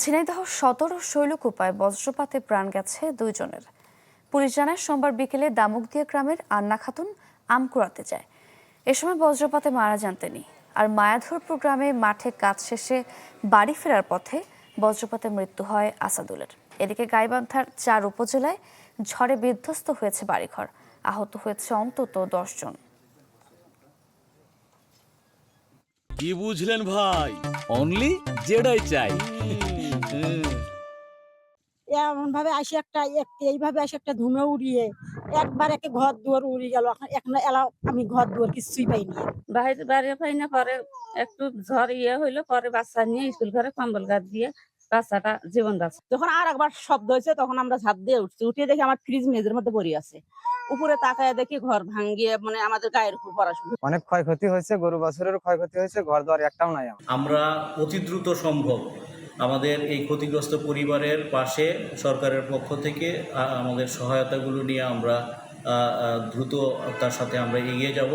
ঝিনাইদহ সদর ও শৈলকুপায় বজ্রপাতে প্রাণ গেছে দুইজনের। পুলিশ জানায় সোমবার বিকেলে দামুকদিয়া গ্রামের আন্না খাতুন আম কুড়াতে যায়। এ সময় বজ্রপাতে মারা যান তিনি। আর মায়াধরপুর গ্রামে মাঠে কাজ শেষে বাড়ি ফেরার পথে বজ্রপাতে মৃত্যু হয় আসাদুলের। এদিকে গাইবান্ধার 4 উপজেলায় ঝড়ে বিধ্বস্ত হয়েছে বাড়িঘর, আহত হয়েছে অন্তত 10 জন। কি বুঝলেন ভাই? অনলি যেটাই চাই। এমন ভাবে আসে এইভাবে আসে একটা ধুমে উড়িয়ে একবার একে ঘর দুয়ার উড়িয়ে গেল। এখন এলাও আমি ঘর দুয়ার কিছুই পাইনি, বাইরে বাইরে পাই না। পরে একটু ঝড় হইলো, পরে বাচ্চা নিয়ে স্কুল ঘরে কম্বল গাছ দিয়ে বাচ্চাটা জীবন বাঁচে। যখন আর একবার শব্দ হয়েছে তখন আমরা ঝাঁপ দিয়ে উঠছি, উঠিয়ে দেখি আমার ফ্রিজ মেঝের মধ্যে পড়ে আছে। উপরে তাকায় দেখি ঘর ভাঙ্গিয়ে মানে আমাদের গায়ের উপর পড়া শুরু। অনেক ক্ষয়ক্ষতি হয়েছে, গরু বাছুরের ক্ষয়ক্ষতি হয়েছে, ঘর দুয়ার একটাও নাই। আমরা অতি দ্রুত সম্ভব আমাদের এই ক্ষতিগ্রস্ত পরিবারের পাশে সরকারের পক্ষ থেকে আমাদের সহায়তাগুলো নিয়ে আমরা দ্রুত তার সাথে আমরা এগিয়ে যাব।